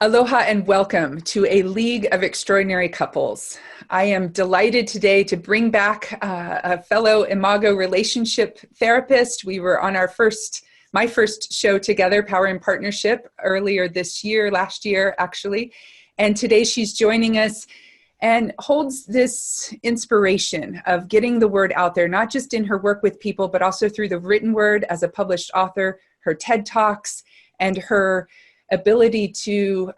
Aloha and welcome to a League of Extraordinary Couples. I am delighted today to bring back a fellow Imago relationship therapist. We were on my first show together, Power in Partnership, earlier this year, last year actually. And today she's joining us and holds this inspiration of getting the word out there, not just in her work with people, but also through the written word as a published author, her TED Talks, and her ability to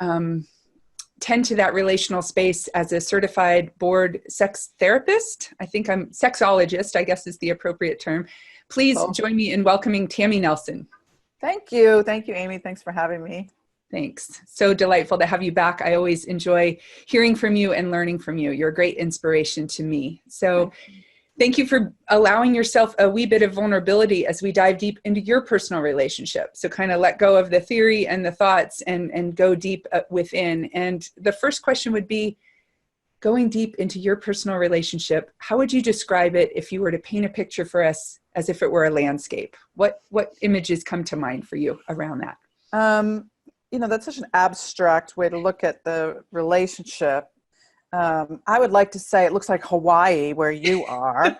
tend to that relational space as a certified board sex therapist. I think I'm sexologist, I guess is the appropriate term. Please join me in welcoming Tammy Nelson. Thank you. Thank you, Amy. Thanks for having me. Thanks. So delightful to have you back. I always enjoy hearing from you and learning from you. You're a great inspiration to me. So thank you for allowing yourself a wee bit of vulnerability as we dive deep into your personal relationship. So kind of let go of the theory and the thoughts and go deep within. And the first question would be, going deep into your personal relationship, how would you describe it if you were to paint a picture for us as if it were a landscape? What images come to mind for you around that? That's such an abstract way to look at the relationship. I would like to say it looks like Hawaii where you are,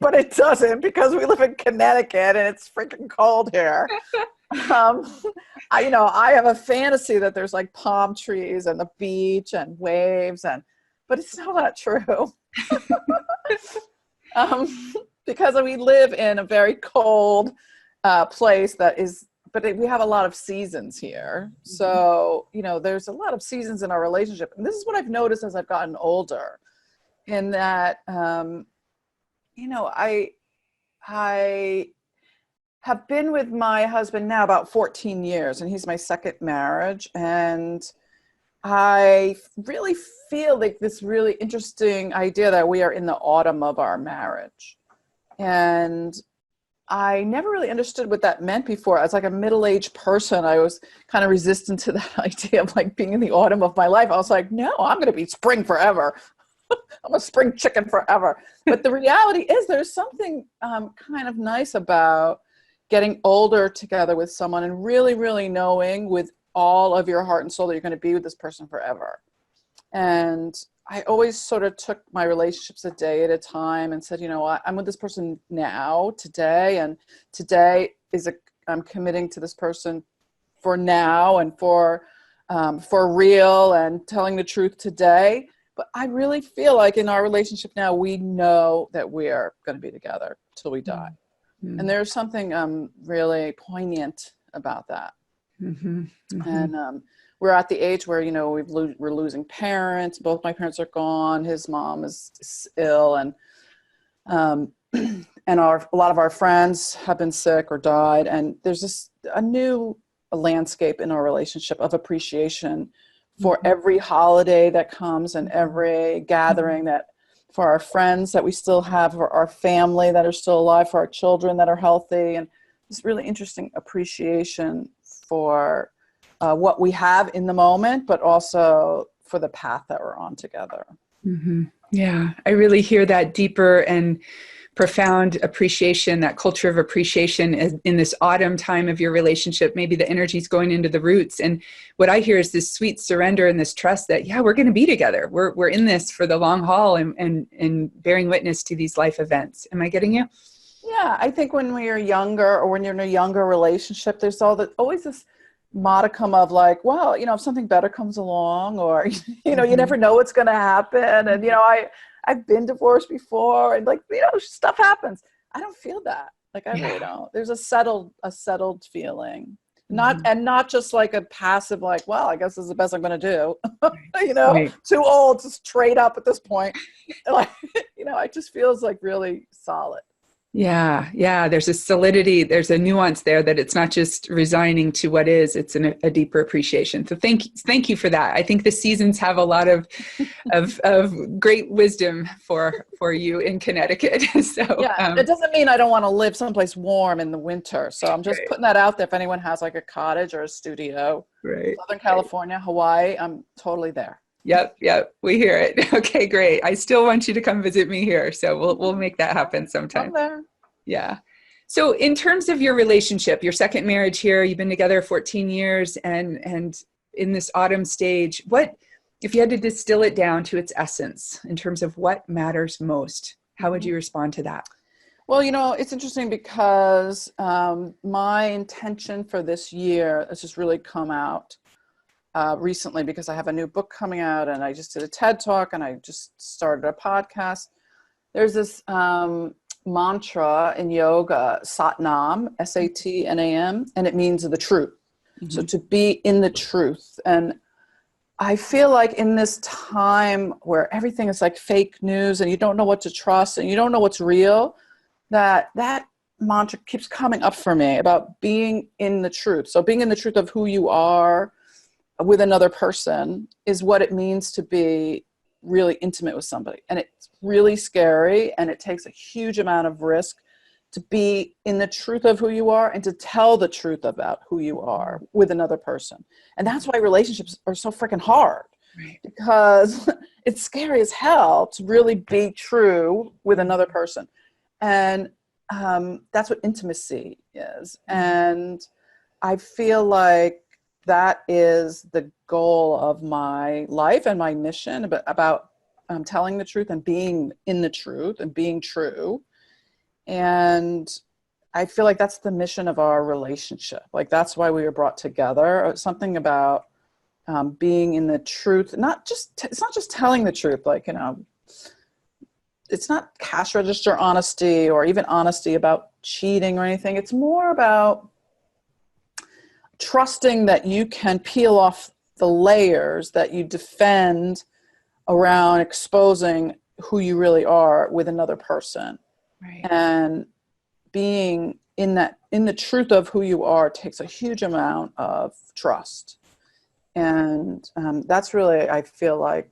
but it doesn't because we live in Connecticut and it's freaking cold here. I have a fantasy that there's like palm trees and the beach and waves, but it's still not true. Because we live in a very cold place but we have a lot of seasons here. So, there's a lot of seasons in our relationship. And this is what I've noticed as I've gotten older in that, I have been with my husband now about 14 years, and he's my second marriage. And I really feel like this really interesting idea that we are in the autumn of our marriage. And I never really understood what that meant before. As like a middle-aged person, I was kind of resistant to that idea of like being in the autumn of my life. I was like, no, I'm going to be spring forever. I'm a spring chicken forever. But the reality is there's something kind of nice about getting older together with someone and really, really knowing with all of your heart and soul that you're going to be with this person forever. And I always sort of took my relationships a day at a time and said, you know what, I'm with this person now, today, and today I'm committing to this person for now and for real and telling the truth today. But I really feel like in our relationship now, we know that we are going to be together till we die. Mm-hmm. And there's something really poignant about that. Mm-hmm. Mm-hmm. And we're at the age where, we're losing parents. Both my parents are gone. His mom is ill. And a lot of our friends have been sick or died. And there's a new landscape in our relationship of appreciation for every holiday that comes and every gathering that for our friends that we still have, for our family that are still alive, for our children that are healthy. And this really interesting appreciation for what we have in the moment, but also for the path that we're on together. Mm-hmm. Yeah, I really hear that deeper and profound appreciation, that culture of appreciation in this autumn time of your relationship. Maybe the energy's going into the roots. And what I hear is this sweet surrender and this trust that, yeah, we're going to be together. We're in this for the long haul and bearing witness to these life events. Am I getting you? Yeah, I think when we are younger or when you're in a younger relationship, there's always this modicum of like, well, if something better comes along or, you never know what's going to happen. And, I've been divorced before and like, stuff happens. I don't feel that. Like, I really don't. There's a settled feeling, not just like a passive, like, well, I guess this is the best I'm going to do, right. Too old to trade up at this point. Like, it just feels like really solid. Yeah. There's a solidity, there's a nuance there that it's not just resigning to what is, it's a deeper appreciation. So thank you for that. I think the seasons have a lot of great wisdom for you in Connecticut. So yeah, it doesn't mean I don't want to live someplace warm in the winter. So I'm just putting that out there. If anyone has like a cottage or a studio, right. Southern California, Hawaii, I'm totally there. Yep. We hear it. Okay, great. I still want you to come visit me here. So we'll make that happen sometime. I'm there. Yeah. So in terms of your relationship, your second marriage here, you've been together 14 years and in this autumn stage, what, if you had to distill it down to its essence in terms of what matters most, how would you respond to that? Well, it's interesting because my intention for this year has just really come out recently, because I have a new book coming out, and I just did a TED Talk, and I just started a podcast. There's this mantra in yoga, Satnam, Satnam, and it means the truth. Mm-hmm. So to be in the truth. And I feel like in this time where everything is like fake news and you don't know what to trust and you don't know what's real, that mantra keeps coming up for me about being in the truth. So being in the truth of who you are with another person is what it means to be really intimate with somebody. And it's really scary, and it takes a huge amount of risk to be in the truth of who you are and to tell the truth about who you are with another person. And that's why relationships are so freaking hard, right? Because it's scary as hell to really be true with another person. And that's what intimacy is. And I feel like that is the goal of my life and my mission, about telling the truth and being in the truth and being true. And I feel like that's the mission of our relationship. Like, that's why we were brought together. Something about being in the truth, it's not just telling the truth, like, it's not cash register honesty or even honesty about cheating or anything. It's more about trusting that you can peel off the layers that you defend around exposing who you really are with another person. Right. And being in the truth of who you are takes a huge amount of trust. And that's really, I feel like,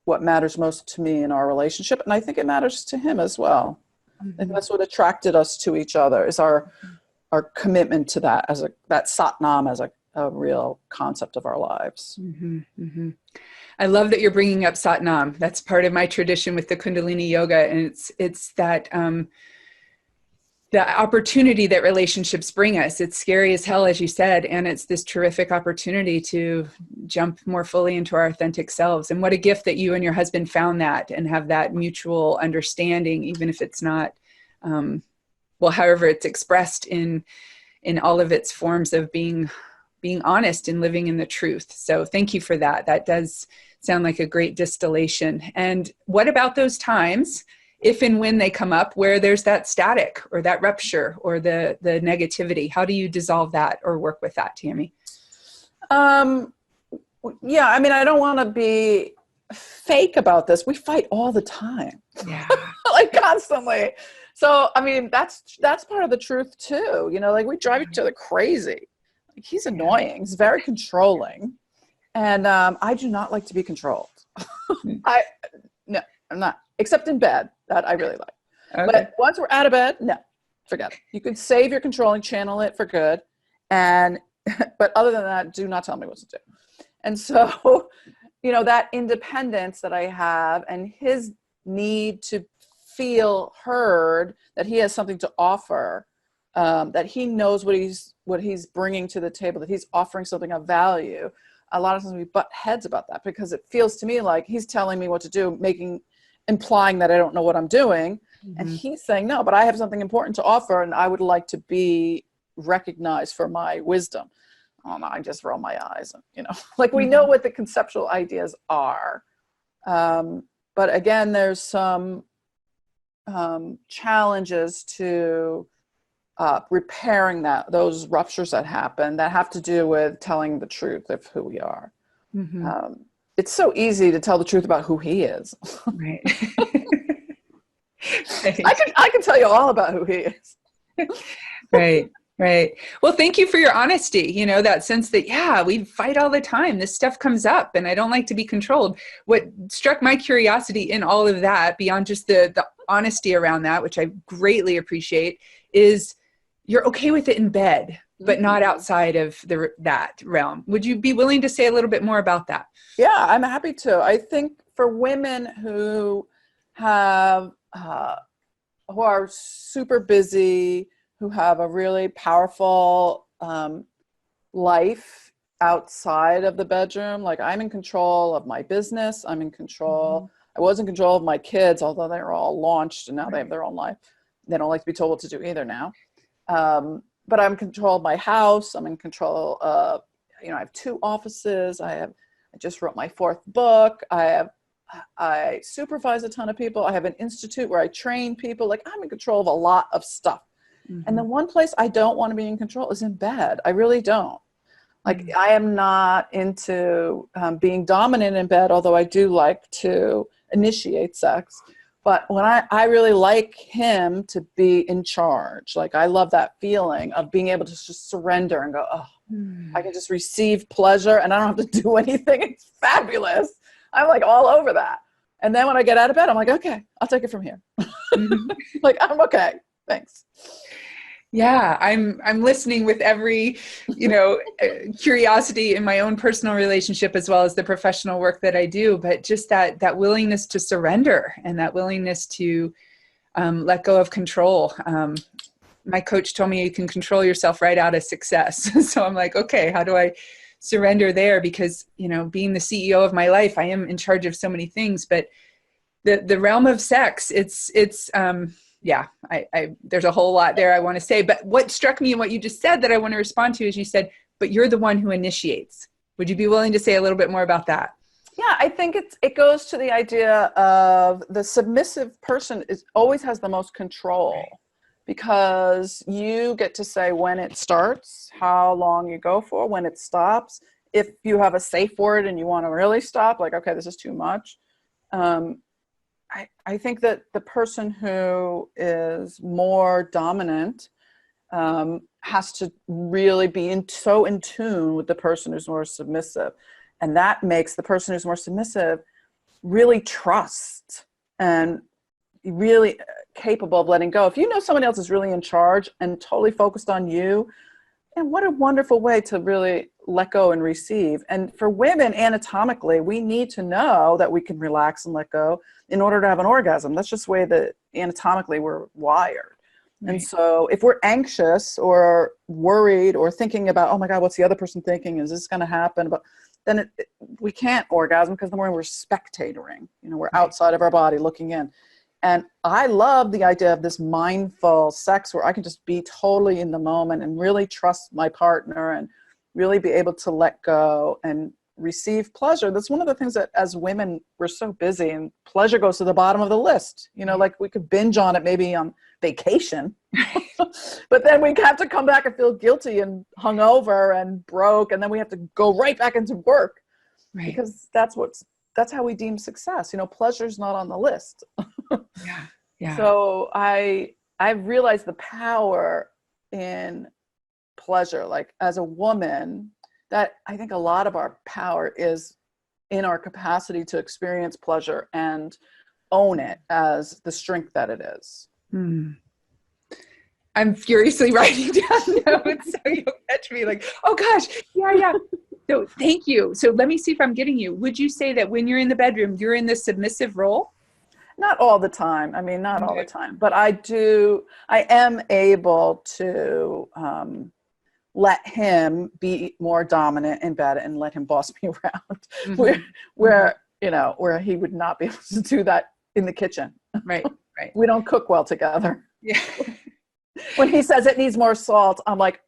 what matters most to me in our relationship. And I think it matters to him as well. Mm-hmm. And that's what attracted us to each other, is our commitment to that, that Satnam as a real concept of our lives. Mm-hmm, mm-hmm. I love that you're bringing up Satnam. That's part of my tradition with the Kundalini yoga. And it's that the opportunity that relationships bring us. It's scary as hell, as you said, and it's this terrific opportunity to jump more fully into our authentic selves. And what a gift that you and your husband found that and have that mutual understanding, even if it's not, however it's expressed in all of its forms of being honest and living in the truth. So thank you for that. That does sound like a great distillation. And what about those times, if and when they come up, where there's that static or that rupture or the negativity? How do you dissolve that or work with that, Tammy? Yeah, I mean, I don't want to be fake about this. We fight all the time. Yeah. Like, constantly. So, I mean, that's part of the truth too. Like, we drive each other crazy. Like, he's annoying. He's very controlling. And I do not like to be controlled. No, I'm not. Except in bed. That I really like. Okay. But once we're out of bed, no, forget it. You can save your controlling, channel it for good. But other than that, do not tell me what to do. And so, that independence that I have, and his need to feel heard, that he has something to offer, that he knows what he's bringing to the table, that he's offering something of value. A lot of times we butt heads about that, because it feels to me like he's telling me what to do, implying that I don't know what I'm doing. Mm-hmm. And he's saying, no, but I have something important to offer, and I would like to be recognized for my wisdom. Oh no, I just roll my eyes, like, we know what the conceptual ideas are. But again, there's some challenges to repairing those ruptures that happen, that have to do with telling the truth of who we are. Mm-hmm. It's so easy to tell the truth about who he is. Right. Right. I can tell you all about who he is. Right. Right. Well, thank you for your honesty. That sense that, yeah, we fight all the time. This stuff comes up and I don't like to be controlled. What struck my curiosity in all of that, beyond just the honesty around that, which I greatly appreciate, is you're okay with it in bed, but not outside of that realm. Would you be willing to say a little bit more about that? Yeah, I'm happy to. I think for women who have, who are super busy, who have a really powerful life, outside of the bedroom. Like, I'm in control of my business. I'm in Mhm. control. I was in control of my kids, although they're all launched and now they have Right. their own life. They don't like to be told what to do either now. But I'm in control of my house. I'm in control of, I have 2 offices. I just wrote my 4th book. I supervise a ton of people. I have an institute where I train people. Like, I'm in control of a lot of stuff. And the Mhm. one place I don't want to be in control is in bed. I really don't. Like, Mhm. I am not into being dominant in bed, although I do like to initiate sex. But when I really like him to be in charge. Like, I love that feeling of being able to just surrender and go, oh, I Mhm. can just receive pleasure and I don't have to do anything. It's fabulous. I'm like all over that. And then when I get out of bed, I'm like, okay, I'll take it from here. Mhm. Like, I'm okay. Thanks. Yeah, I'm listening with every, curiosity in my own personal relationship as well as the professional work that I do. But just that willingness to surrender and that willingness to let go of control. My coach told me you can control yourself right out of success. So I'm like, okay, how do I surrender there? Because being the CEO of my life, I am in charge of so many things, but the realm of sex, it's yeah, there's a whole lot there I want to say. But what struck me in what you just said that I want to respond to is you said, but you're the one who initiates. Would you be willing to say a little bit more about that? Yeah, I think it goes to the idea of the submissive person is always has the most control Right. because you get to say when it starts, how long you go for, when it stops. If you have a safe word and you want to really stop, like, okay, this is too much. Um, I think that the person who is more dominant has to really be so in tune with the person who's more submissive. And that makes the person who's more submissive really trust and really capable of letting go. If you know someone else is really in charge and totally focused on you, and what a wonderful way to really let go and receive. And for women, anatomically, we need to know that we can relax and let go in order to have an orgasm. That's just the way that anatomically we're wired. And Right. so if we're anxious or worried or thinking about, oh my God, what's the other person thinking? Is this going to happen? But then we can't orgasm because the more we're spectatoring, we're Right. outside of our body looking in. And I love the idea of this mindful sex where I can just be totally in the moment and really trust my partner and really be able to let go and receive pleasure. That's one of the things that as women, we're so busy and pleasure goes to the bottom of the list. Right. Like we could binge on it maybe on vacation, but then we have to come back and feel guilty and hungover and broke. And then we have to go right back into work Right. because that's how we deem success. Pleasure's not on the list. Yeah. Yeah. So I've realized the power in pleasure. Like, as a woman, that I think a lot of our power is in our capacity to experience pleasure and own it as the strength that it is. Hmm. I'm furiously writing down notes so you'll catch me like, oh gosh, yeah, yeah. So thank you. So let me see if I'm getting you. Would you say that when you're in the bedroom, you're in the submissive role? Not all the time. I mean, not all the Okay. time, but I am able to let him be more dominant in bed and let him boss me around where, Mm-hmm. Mm-hmm. where he would not be able to do that in the kitchen. Right. Right. We don't cook well together. Yeah. When he says it needs more salt, I'm like,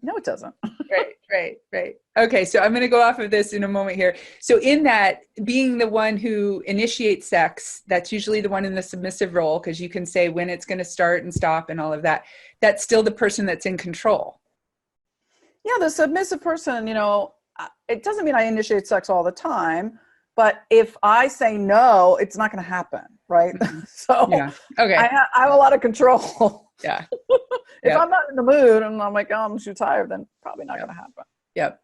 no, it doesn't. Right. Right. Right. Okay. So I'm going to go off of this in a moment here. So in that, being the one who initiates sex, that's usually the one in the submissive role, because you can say when it's going to start and stop and all of that. That's still the person that's in control. Yeah, the submissive person, it doesn't mean I initiate sex all the time, but if I say no, it's not going to happen, right? Mhm. So Yeah. Okay. I have a lot of control. Yeah. If Yeah. I'm not in the mood and I'm like, oh, I'm too tired, then probably not Yeah. going to happen. Yep.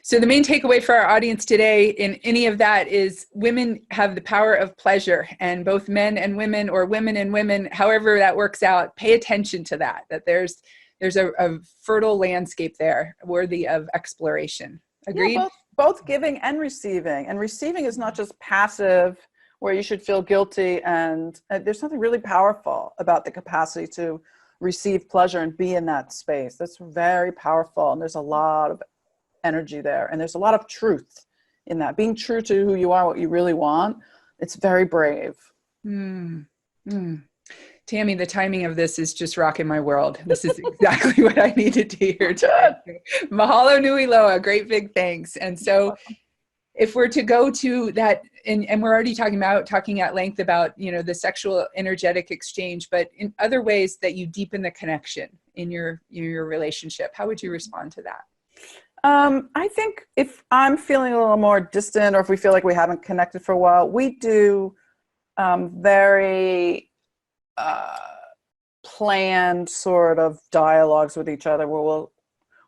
So the main takeaway for our audience today in any of that is women have the power of pleasure, and both men and women, or women and women, however that works out, pay attention to that there's a fertile landscape there worthy of exploration. Yeah, Agreed? both giving and receiving. And receiving is not just passive where you should feel guilty, and there's something really powerful about the capacity to receive pleasure and be in that space. That's very powerful, and there's a lot of energy there. And there's a lot of truth in that. Being true to who you are, what you really want, it's very brave. Mm. Mm. Tammy, the timing of this is just rocking my world. This is exactly what I needed to hear today. Mahalo nui loa, great big thanks. And so if we're to go to that, and we're already talking at length about, the sexual energetic exchange, but in other ways that you deepen the connection in your relationship, how would you respond to that? I think if I'm feeling a little more distant, or if we feel like we haven't connected for a while, we do very planned sort of dialogues with each other, where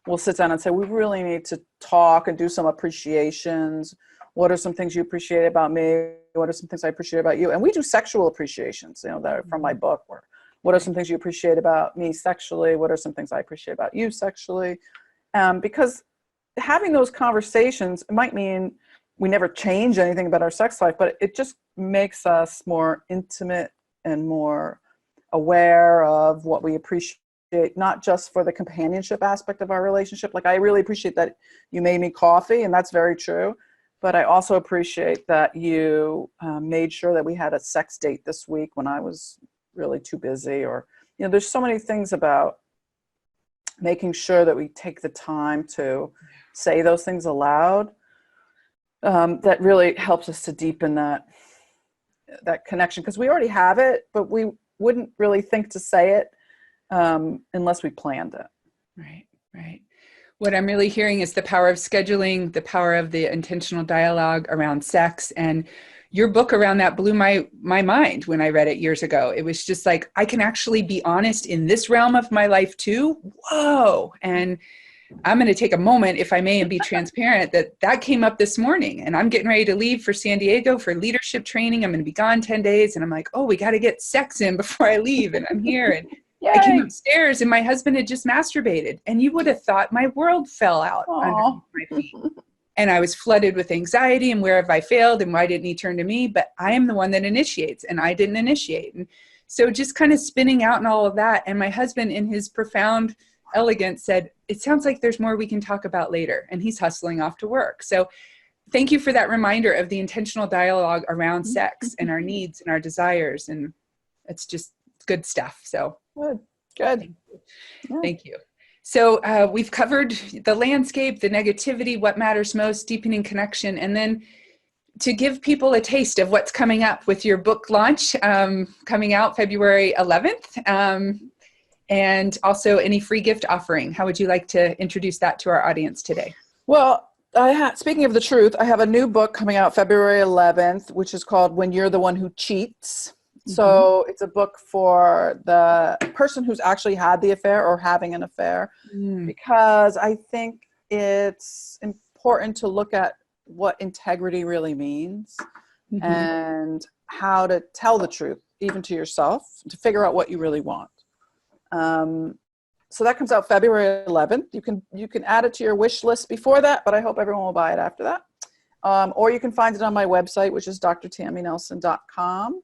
we'll sit down and say, we really need to talk and do some appreciations. What are some things you appreciate about me? What are some things I appreciate about you? And we do sexual appreciations, that are from my book. Where, what are some things you appreciate about me sexually? What are some things I appreciate about you sexually? Because having those conversations, it might mean we never change anything about our sex life, but it just makes us more intimate and more aware of what we appreciate, not just for the companionship aspect of our relationship. Like, I really appreciate that you made me coffee, and that's very true. But I also appreciate that you made sure that we had a sex date this week when I was really too busy. Or, there's so many things about making sure that we take the time to say those things aloud that really helps us to deepen that connection, because we already have it, but we wouldn't really think to say it unless we planned it. Right. What I'm really hearing is the power of scheduling, the power of the intentional dialogue around sex. And your book around that blew my mind when I read it years ago. It was just like, I can actually be honest in this realm of my life too. Whoa. And I'm going to take a moment, if I may, and be transparent that came up this morning, and I'm getting ready to leave for San Diego for leadership training. I'm going to be gone 10 days. And I'm like, oh, we got to get sex in before I leave. And I'm here. And Yay. I came upstairs and my husband had just masturbated, and you would have thought my world fell out underneath my feet. And I was flooded with anxiety, and where have I failed, and why didn't he turn to me? But I am the one that initiates, and I didn't initiate. And so just kind of spinning out and all of that. And my husband, in his profound elegance, said, it sounds like there's more we can talk about later. And he's hustling off to work. So thank you for that reminder of the intentional dialogue around sex and our needs and our desires. And it's just good stuff. So good. Thank you. So we've covered the landscape, the negativity, what matters most, deepening connection, and then to give people a taste of what's coming up with your book launch coming out February 11th, and also any free gift offering. How would you like to introduce that to our audience today? Well, speaking of the truth, I have a new book coming out February 11th, which is called When You're the One Who Cheats. So it's a book for the person who's actually had the affair or having an affair, because I think it's important to look at what integrity really means and how to tell the truth, even to yourself, to figure out what you really want. So that comes out February 11th. You can add it to your wish list before that, but I hope everyone will buy it after that. Or you can find it on my website, which is drtammynelson.com.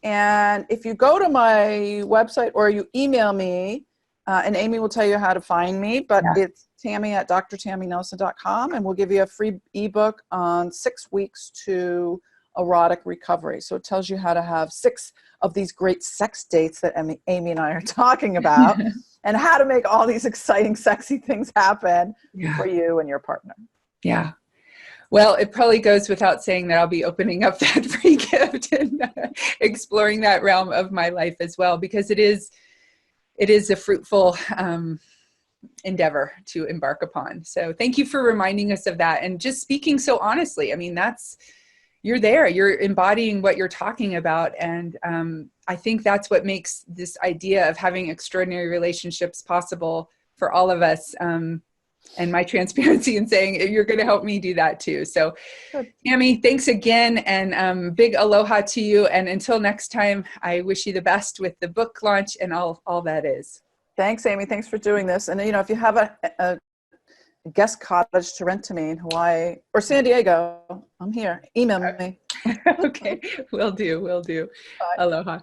And if you go to my website or you email me, and Amy will tell you how to find me, but it's Tammy at drtammynelson.com, and we'll give you a free ebook on 6 weeks to erotic recovery. So it tells you how to have 6 of these great sex dates that Amy and I are talking about, and how to make all these exciting, sexy things happen for you and your partner. Yeah. Well, it probably goes without saying that I'll be opening up that free gift and exploring that realm of my life as well, because it is a fruitful endeavor to embark upon. So thank you for reminding us of that and just speaking so honestly. I mean, you're there, you're embodying what you're talking about. And I think that's what makes this idea of having extraordinary relationships possible for all of us. And my transparency in saying you're going to help me do that too. So Tammy, thanks again. And big aloha to you. And until next time, I wish you the best with the book launch and all that is. Thanks, Amy. Thanks for doing this. And, if you have a guest cottage to rent to me in Hawaii or San Diego, I'm here. Email me. Okay. Will do. Bye. Aloha.